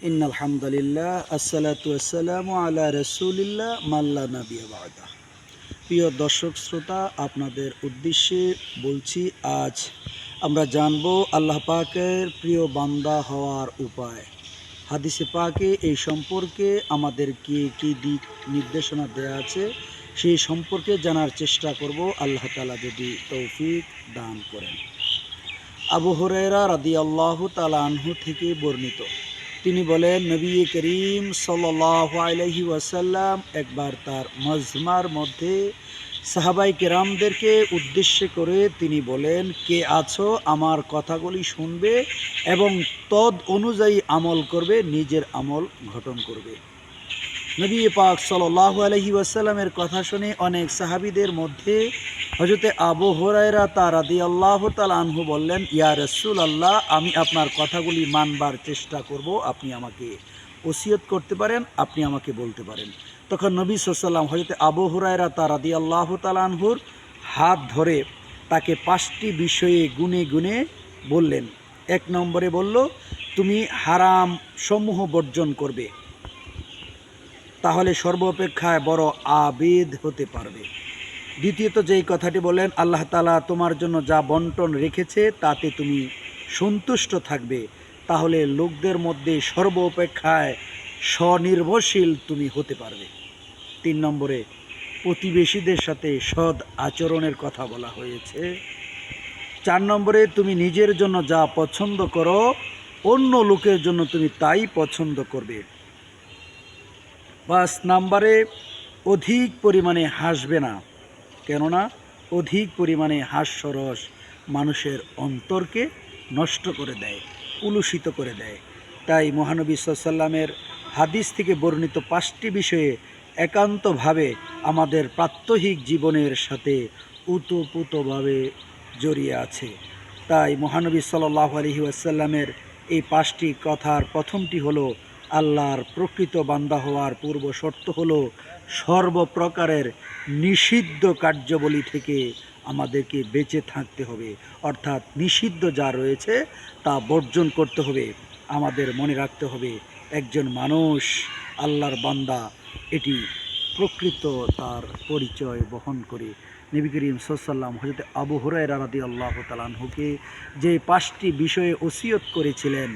ইন্নাল হামদুলিল্লাহ আসসালাতু ওয়াসসালামু আলা রাসূলিল্লাহ মাল্লা নাবিয়্যা বা'দা। প্রিয় দর্শক শ্রোতা, আপনাদের উদ্দেশ্যে বলছি, আজ আমরা জানব আল্লাহ পাকের প্রিয় বান্দা হওয়ার উপায়। হাদিসে পাকে এই সম্পর্কে আমাদেরকে কী দিক নির্দেশনা দেয়া আছে সেই সম্পর্কে জানার চেষ্টা করব, আল্লাহ তাআলা যদি তৌফিক দান করেন। আবু হুরায়রা রাদিয়াল্লাহু তাআলা আনহু থেকে বর্ণিত, তিনি বলেন, নবী করিম সাল্লাল্লাহু আলাইহি ওয়াসাল্লাম একবার তার মজমার মধ্যে সাহাবাই কেরামদেরকে উদ্দেশ্য করে তিনি বলেন, কে আছো আমার কথাগুলি শুনবে এবং তদ অনুযায়ী আমল করবে, নিজের আমল গঠন করবে। নবী পাক সাল্লাল্লাহু আলাইহি ওয়াসাল্লামের কথা শুনে অনেক সাহাবীদের মধ্যে হযরতে আবু হুরায়রা রাদিয়াল্লাহু তাআলা আনহু বললেন, ইয়া রাসূলুল্লাহ, আমি আপনার কথাগুলি মানবার চেষ্টা করব, আপনি আমাকে ওসিয়ত করতে পারেন, আপনি আমাকে বলতে পারেন। তখন নবী সাল্লাল্লাহু আলাইহি ওয়াসাল্লাম হযরতে আবু হুরায়রা রাদিয়াল্লাহু তাআলা আনহুর হাত ধরে তাকে 5টি বিষয়ে গুনে গুনে বললেন। 1 নম্বরে বলল, তুমি হারাম সমূহ বর্জন করবে, তাহলে সর্বাপেক্ষায় বড় আবেদ হতে পারবে। দ্বিতীয়ত যেই কথাটি বলেন, আল্লাহ তাআলা তোমার জন্য যা বন্টন রেখেছে তাতে তুমি সন্তুষ্ট থাকবে, তাহলে লোকদের মধ্যে সর্বাপেক্ষায় স্বনির্ভরশীল তুমি হতে পারবে। 3 নম্বরে প্রতিবেশীদের সাথে সৎ আচরণের কথা বলা হয়েছে। 4 নম্বরে তুমি নিজের জন্য যা পছন্দ করো অন্য লোকের জন্য তুমি তাই পছন্দ করবে। 5 নম্বরে অধিক পরিমাণে হাসবে না, কেননা অধিক পরিমাণে হাস্যরস মানুষের অন্তরকে নষ্ট করে দেয়, কলুষিত করে দেয়। তাই মহানবী সাল্লাল্লাহু আলাইহি ওয়াসাল্লামের হাদিস থেকে বর্ণিত 5টি বিষয়ে একান্তভাবে আমাদের প্রাত্যহিক জীবনের সাথে ওতপ্রোতভাবে জড়িয়ে আছে। তাই মহানবী সাল্লাল্লাহু আলাইহি ওয়াসাল্লামের এই 5টি কথার প্রথমটি হলো, আল্লাহর প্রকৃত বান্দা হওয়ার পূর্ব শর্ত হলো সর্বপ্রকারের নিষিদ্ধ কার্যাবলী থেকে আমাদেরকে বেঁচে থাকতে হবে, অর্থাৎ নিষিদ্ধ যা রয়েছে তা বর্জন করতে হবে। আমাদের মনে রাখতে হবে, একজন মানুষ আল্লাহর বান্দা এটি প্রকৃত তার পরিচয় বহন করে। নবী করিম সাল্লাল্লাহু আলাইহি ওয়াসাল্লাম হযরত আবু হুরায়রা রাদিয়াল্লাহু তাআলা আনহুকে যে 5টি বিষয়ে ওসিয়ত করেছিলেন,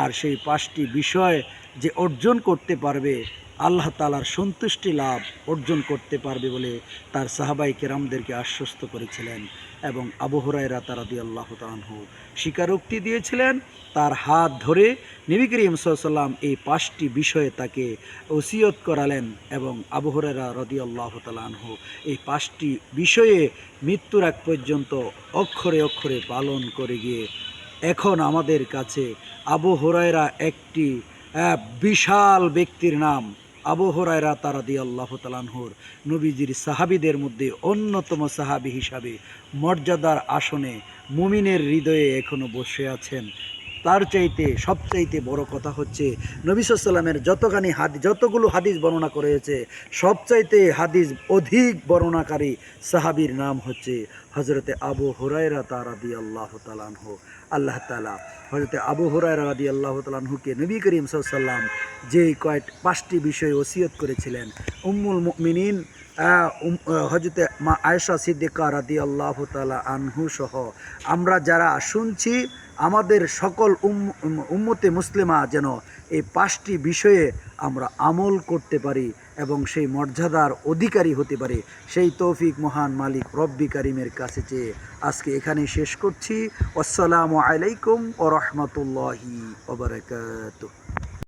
আর সেই 5টি বিষয় যে অর্জন করতে পারবে, আল্লাহ তাআলার সন্তুষ্টি লাভ অর্জন করতে পারবে বলে তার সাহাবাই কেরামদেরকে আশ্বস্ত করেছিলেন। এবং আবু হুরায়রা রাদিয়াল্লাহু তাআলা আনহু স্বীকারোক্তি দিয়েছিলেন, তার হাত ধরে নবী করিম সাল্লাল্লাহু আলাইহি ওয়াসাল্লাম এই 5টি বিষয়ে তাকে ওসিয়ত করালেন এবং আবু হুরায়রা রাদিয়াল্লাহু তাআলা আনহু এই 5টি বিষয়ে মৃত্যুর আগ পর্যন্ত অক্ষরে অক্ষরে পালন করে গিয়ে এখন আমাদের কাছে আবু হুরায়রা একটি বিশাল ব্যক্তির নাম। আবু হুরায়রা রাদিয়াল্লাহু তাআলা আনহুর নবীজির সাহাবীদের মধ্যে অন্যতম সাহাবী হিসাবে মর্যাদার আসনে মুমিনের হৃদয়ে এখনো বসে আছেন। তার চাইতে সবচাইতে বড় কথা হচ্ছে, নবী সাল্লাল্লাহু আলাইহি ওয়াসাল্লামের যতগুলো হাদিস বর্ণনা করেছে, সবচাইতে হাদিস অধিক বর্ণনাকারী সাহাবীর নাম হচ্ছে হযরতে আবু হুরায়রা রাদিয়াল্লাহু তাআলা আনহু। আল্লাহ তাআলা হযরতে আবু হুরায়রা রাদিয়াল্লাহু তাআলা আনহুকে নবী করিম সাল্লাল্লাহু আলাইহি ওয়াসাল্লাম যেই 5টি বিষয়ে ওসিয়ত করেছিলেন, উম্মুল মুমিনিন হযরতে মা আয়েশা সিদ্দিকা রাদিয়াল্লাহু তাআলা আনহু সহ আমরা যারা শুনছি, আমাদের সকল উম্মতে মুসলিমা যেন এই 5টি বিষয়ে আমরা আমল করতে পারি এবং সেই মর্যাদার অধিকারী হতে পারে, সেই তৌফিক মহান মালিক রব্বি কারিমের কাছে চেয়ে আজকে এখানেই শেষ করছি। আসসালামু আলাইকুম ওয়া রাহমাতুল্লাহি ওয়া বারাকাতুহু।